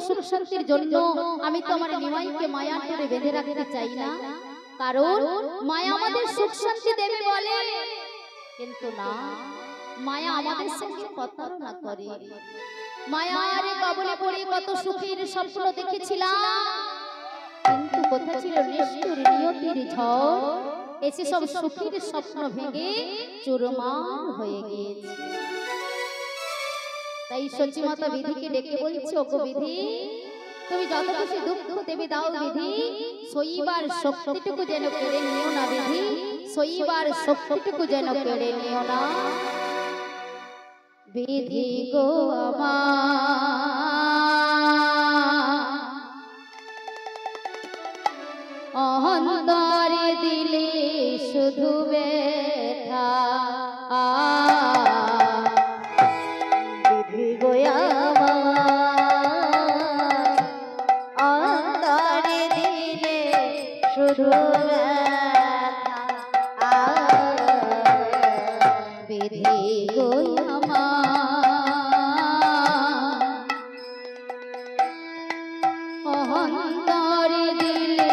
সুখ শান্তির জন্য আমি তো আমার নিমাইকে মায়া করে বেঁধে রাখতে চাই না, কারণ মায়া আমাদের সুখ শান্তি দেবে বলে, কিন্তু না, মায়া আমাদের সঙ্গে প্রতারণা করে। মায়ার কবলে পড়ে কত সুখের স্বপ্ন দেখেছিলাম, কিন্তু কোথায় ছিল নিষ্ঠুর নিয়তির ঝড়, এসে সব সুখের স্বপ্ন ভেঙে চুরমার হয়ে গিয়েছে। তাই সচিমাতা বিধিকে ডেকে বলছে, ওগো বিধি, তুমি যত খুশি দুঃখ দেবে দাও বিধি, সইবার শক্তিটুকু যেন কেড়ে নিও না বিধি, সইবার শক্তিটুকু যেন কেড়ে নিও না বিধি গো আমার অন্তরে দিলে শুধু ব্যথা, বিধি গো আমার অন্তরে দিলে শুধু ব্যথা, বিধি গো অন্তরে দিলে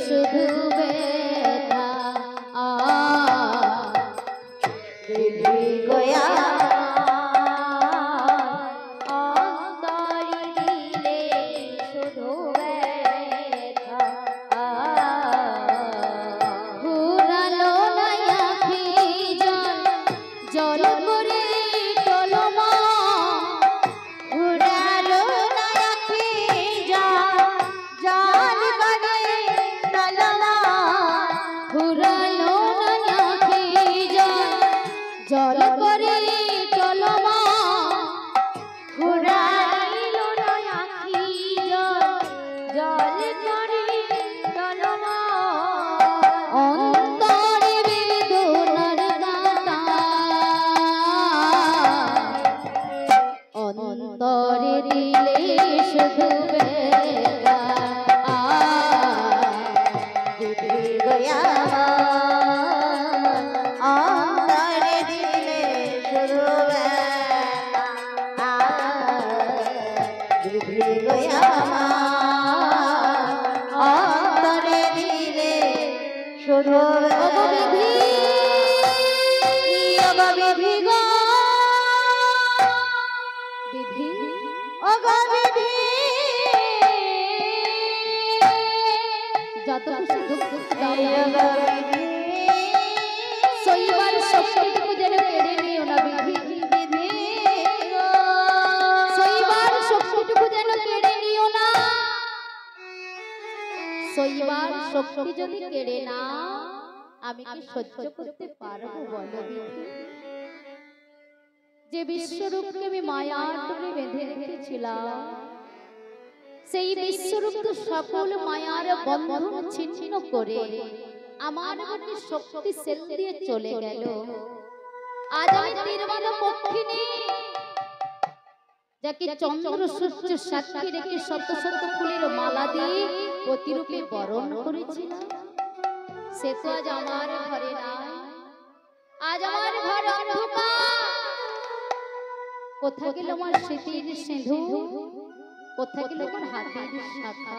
শুধু ব্যথা, বিধি গো অন্তরে দিলে শুধু ব্যথা, ঘুরালো না আঁখি জল জল করে টলমা, ঘুরালো না আঁখি জল জল করে টলমা, ঘুরালো না আঁখি জল জল করে টলমা, ঘুরাইলো না আঁখি জল জল করে টলমা, অন্তরে বেদনার কাঁটা, অন্তরে দিলে শুধু ব্যথা, বিধি গো আমার অন্তরে দিলে শুধু ব্যথা, বিধি গো আমার অন্তরে দিলে শুধু বিধি, বিধি গো বিধি, ওগো বিধি, যত খুশি দুঃখ দাও বিধি, সইবার শক্তিটুকু যেন কেড়ে নিও না বিধি, বিধি সইবার শক্তিটুকু যেন কেড়ে নিও না, সইবার শক্তি যদি কেড়ে না আমি কি সহ্য করতে পারবো বলো বিধি? যে বিশ্বরূপকে আমি মায়ার ডোরে বেঁধে রেখেছিলাম, সেই বিশ্বরূপ তো সকল মায়ার বন্ধন ছিন্ন করে আমার মনে শক্তি সেল দিয়ে চলে গেল। আজ আমি নির্মল পক্ষিনী, যাকে চন্দ্র সূর্য সাক্ষী রেখে শত শত ফুলের মালা দিয়ে প্রতিরূপে বরণ করেছিলাম, সে তো আজ আমার ঘরে নাই, আজ আমার ঘর অন্ধকার। কোথা গেল আমার স্মৃতির সিঁদুর, কোথা গেল আমার হাতের শাখা,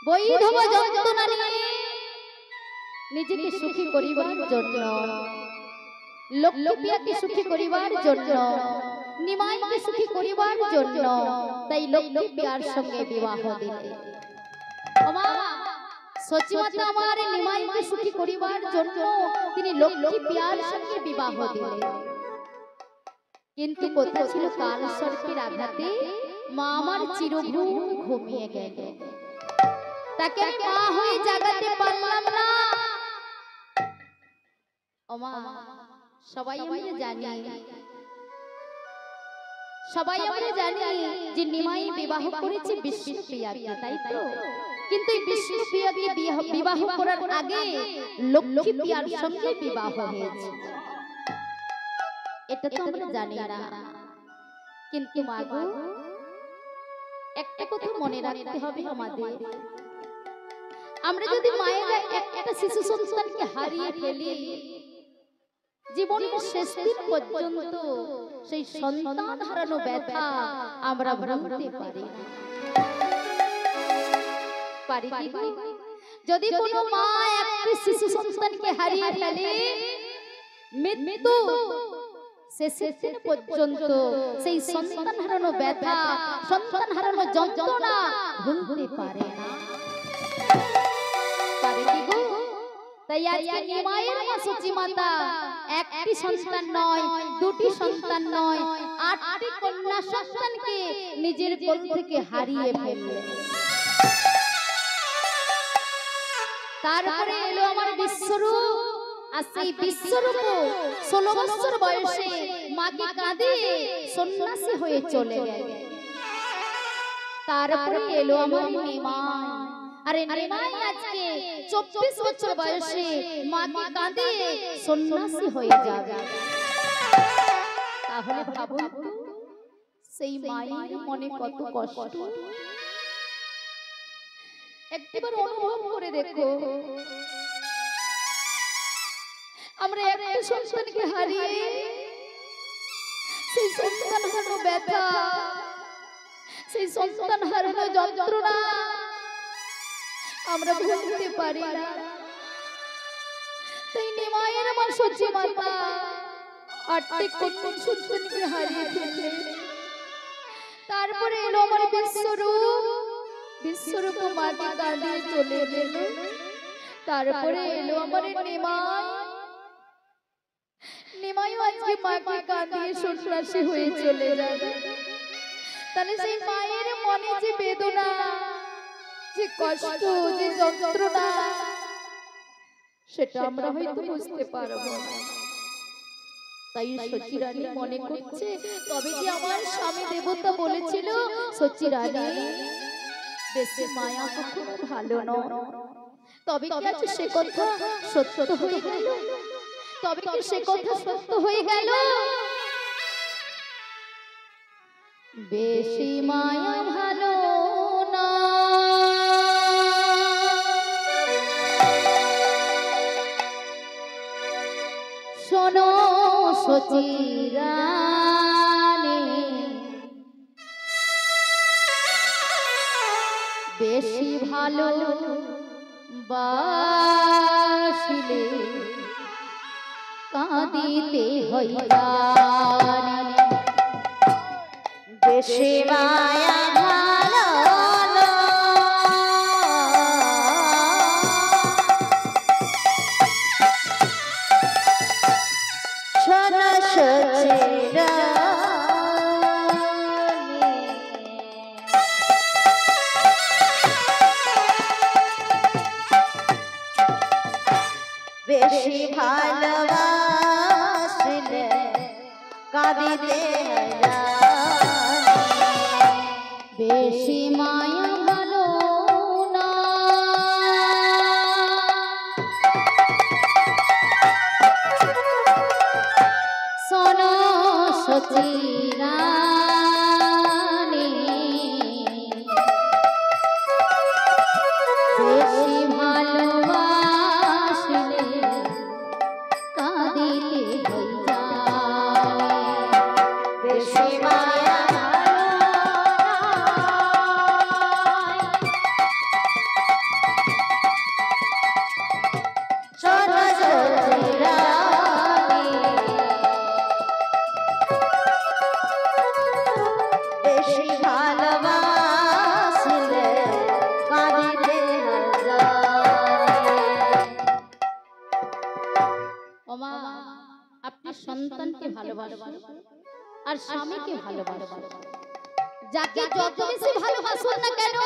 বৈধব যন্ত্রণা নিয়ে নিজেকে সুখী করিবার জন্য, লক্ষ্মীপিয়াকে সুখী করিবার জন্য, নিমাইকে সুখী করিবার জন্য, তাই লক্ষ্মীপিয়ার সঙ্গে বিবাহ দিলে। সচিমাতা আমার নিমাইকে সুখী করিবার জন্য তিনি লক্ষ্মীপিয়ার সঙ্গে বিবাহ দিলেন, কিন্তু কোথায় ছিল কাল সর্পের আঘাতে মা আমার চিরঘুম ঘুমিয়ে গেল, তাকে আমি মা হয়ে জাগাতে পারলাম না। ওমা সবাই আমরা জানি, সবাই আমরা জানি যে নিমাই বিবাহ করেছে বিষ্ণুপ্রিয়াকে, তাই তো? কিন্তু এই বিষ্ণুপ্রিয়াকে বিবাহ করার আগে লক্ষ্মীপ্রিয়ার সঙ্গে বিবাহ হয়েছে, এটা তো আমরা জানি না। কিন্তু মাগো একটা কথা মনে রাখতে হবে আমাদের, আমরা যদি মায়েরা একটা শিশু সন্তানকে হারিয়ে ফেলি, জীবনের শেষ দিন পর্যন্ত সেই সন্তান হারানো ব্যথা আমরা ভুলতে পারি না। পারি কি? যদি কোনো মা একটি শিশু সন্তানকে হারিয়ে ফেলে, মৃত্যু শেষের দিন পর্যন্ত সেই সন্তান হারানো ব্যথা, সন্তান হারানো যন্ত্রণা ভুলতে পারে না। পারে কি গো? তাই আজকে নিমাইয়ের মা সচি মাতা একটি সন্তান নয়, দুটি সন্তান নয়, 8টি কন্যা সন্তানকে নিজের কোল থেকে হারিয়ে ফেললেন। তারপরে এলো আমার বিশ্বরূপ, আর সেই বিশ্বরূপ 16 বছর বয়সে মাকে কাঁদিয়ে সন্ন্যাসী হয়ে চলে গেল। তারপরে এলো আমার নিমাই, আরে নিমাই আজকে 24 বছর বয়সে মাকে কাঁদিয়ে সন্ন্যাসী হয়ে যাবে। তাহলে ভাবুন সেই মায়ের মনে কত কষ্ট। একবার অনুভব করে দেখো, আমরা একটা সন্তানকে হারিয়ে সেই সন্তান হারানো ব্যথা, সেই সন্তান হারানো যন্ত্রণা আমরা ভুলতে পারি না। তাই নিমাইয়ের মা সচি মাতা 8টি কন্যা সন্তানকে হারিয়ে ফেললেন। তারপরে এলো আমার বিশ্বরূপ, বিশ্বরূপ মাকে কাঁদিয়ে চলে গেল। তারপরে এলো আমার নিমাই, নিমাইও আজকে মাকে কাঁদিয়ে সন্ন্যাসী হয়ে চলে যাবে। তাহলে সেই মায়ের মনে যে বেদনা, যে কষ্ট, যে যন্ত্রণা, সেটা আমরা হয়তো বুঝতে পারবো না। তাই সচি রানী মনে করছে, তবে যে আমার স্বামী দেবতা বলেছিল, সচি রানী দেশে মায়া কখনো ভালো নয়, তবে কি আজ সে কথা সত্য হয়ে গেল? তবে কি সে কথা সত্য হয়ে গেল? বেশি মায়া ভালো না, শোনো সচি রানী, বেশি ভালো বাসিলে কাঁদিতে হইয়া, বেশি মায়া ভালো না, শোনো সচি রানী, বেশি ভালোবাসলে কাঁদিতে হইয়া, বেশি মায়া ভালো না, শোনো সচি রানী, বেশি ভালোবাসলে কাঁদিতে হইয়া, বেশি মায়া সন্তানকে ভালোবাসুন আর স্বামীকে ভালোবাসুন, যাকে যত বেশি ভালোবাসুন না কেন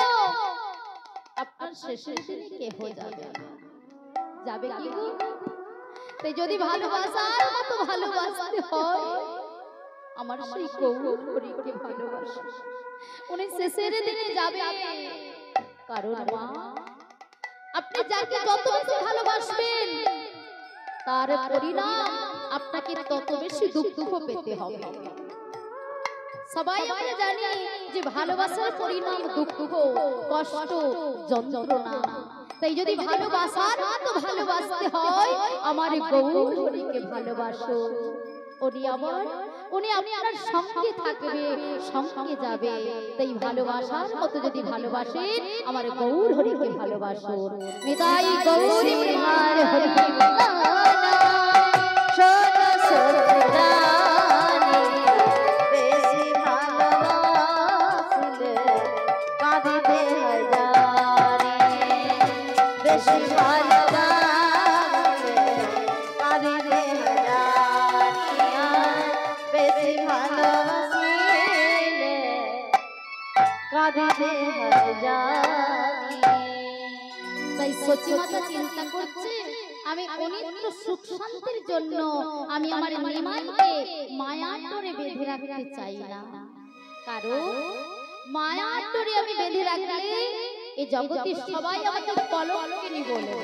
আপনার শেষের দিনে কেহ যাবে যাবে কি গো? তাই যদি ভালোবাসার মতো ভালোবাসতে হয়, আমার সেই গৌরীকে ভালোবাসুন, উনি শেষের দিনে যাবে। কারণ মা, আপনি যাকে যত বেশি ভালোবাসবেন তার পরিণাম আপনাকে তত বেশি দুঃখ পেতে হবে। সবাই আমরা জানি যে ভালোবাসার পরিণাম দুঃখ, কষ্ট, যন্ত্রণা। তাই যদি ভালোবাসার মতো ভালোবাসতে হয় আমার গৌর হরিকে ভালোবাসো। উনি আপনার সঙ্গে থাকবে, সঙ্গে যাবে। তাই ভালোবাসার মতো যদি ভালোবাসেন আমার গৌর হরিকে ভালোবাসো। নিতাই গৌরী হার হরি তাই সচিমাতা চিন্তা করছে আমি অনিত্য সুখ শান্তির জন্য আমি আমার নিমাইকে মায়ার ডোরে বেঁধে রাখতে চাই না। কারণ মায়ার ডোরে আমি বেঁধে রাখলে এই জগতে সবাই আমাকে কলঙ্কিনী বলে।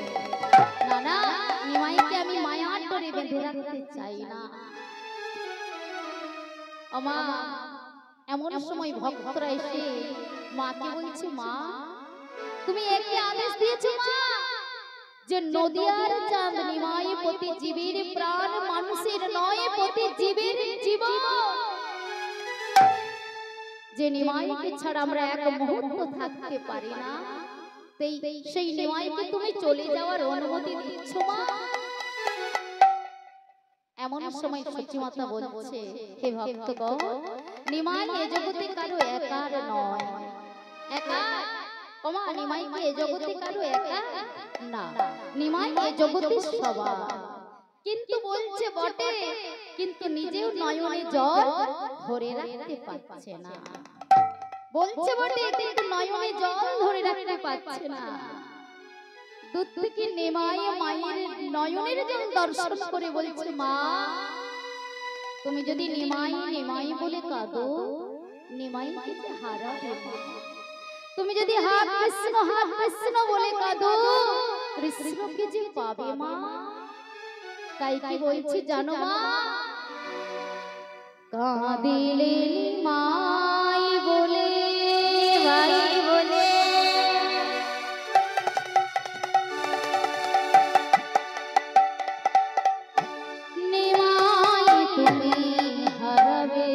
না না, নিমাইকে আমি মায়ার ডোরে বেঁধে রাখতে চাই না। আমা এমন সময় ভক্তরা এসে মাকে বলছে, মা তুমি একে আদেশ দিয়েছো মা যে নদিয়ার চাঁদ নিমাই প্রতি জীবের প্রাণ, মানুষের নয় প্রতি জীবের জীবন। যে নিমাইকে ছাড়া আমরা এক মুহূর্ত থাকতে পারি না, সেই নিমাইকে তুমি চলে যাওয়ার অনুমতি দিচ্ছ মা। এমন সময় সচিমাতা বলছে, হে ভক্তগণ, নিমাই এ জগতে কারো একার নয়। একা ওমা নিমাই কি এ জগতে কারো একা না, নিমাই এ জগতে সবার। কিন্তু বলছে বটে, কিন্তু নিজেও নয়নে জল ধরে রাখতে পারছে না। বলছে বটে, কিন্তু নয়নে জল ধরে রাখতে পারছে না। দূর থেকে নিমাই মায়ের নয়নের জল দর্শন করে বলছে, মা তুমি যদি নিমাই নিমাই বলে কাঁদো, নিমাইকে যে হারাবে মা। তুমি যদি হাত কৃষ্ণ বলে কাঁদো, কৃষ্ণকে যে পাবে মা। তাই কি বলছি জানো মা, কাঁদিলে নিমাই বলে ভাই বলে নিমাই তুমি হারাবে।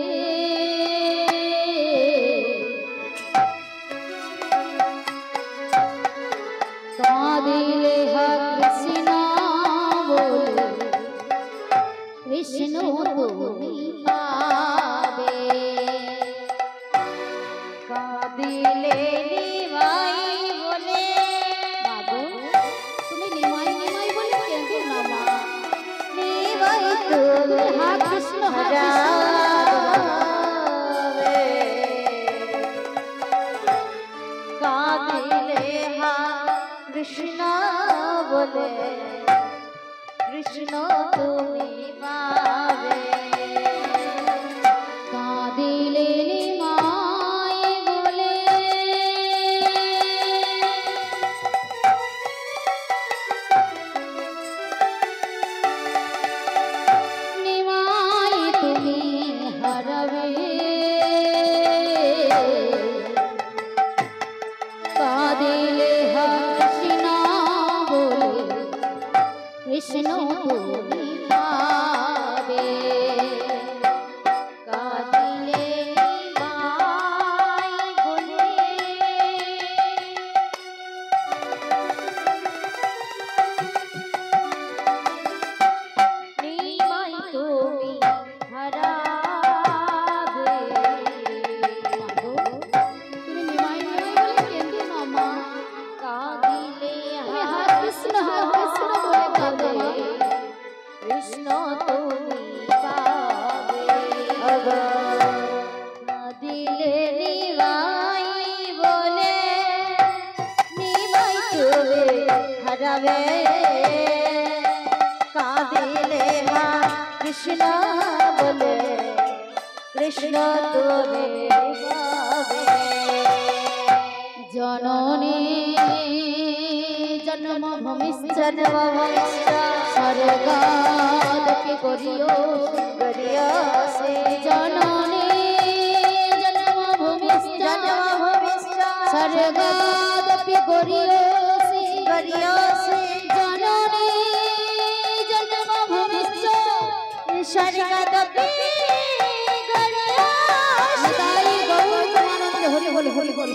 কাঁদিলে কৃষ্ণ বলে কৃষ্ণ তুমি পাবে। কাঁদিলে নিমাই বলে, বাবু তুমি নিমাই নিমাই বলে কেঁদো না মা। নিমাই তুমি হা কৃষ্ণ হারাবে। কাঁদিলে হা কৃষ্ণ বলে কৃষ্ণ তুমি পাবে। কাঁদিলে নিমাই বলে নিমাই তুমি হারাবে। কাঁদিলে কৃষ্ণ বলে কৃষ্ণ তুমি পাবে। কাঁদিলে নিমাই বলে নিমাই তুমি হারাবে। তুমি নিমাই নিমাই বলে কেঁদো না মা। কাঁদিলে হা কৃষ্ণ বলে কাঁদো, কৃষ্ণ তুমি পাবে। কাঁদিলে নিমাই বলে নিমাই তুমি হারাবে। কাঁদিলে মা কৃষ্ণ বলে কৃষ্ণ তুমি পাবে। জননী জন্মভূমি স্বর্গাদপি গরিয়সে। জননী सर्गदपि गरीयसी जननी जन्मभूमिश्च सर्गदपि गरीयसी। निताई गौर प्रेमानंद हरि बोल हरि बोल।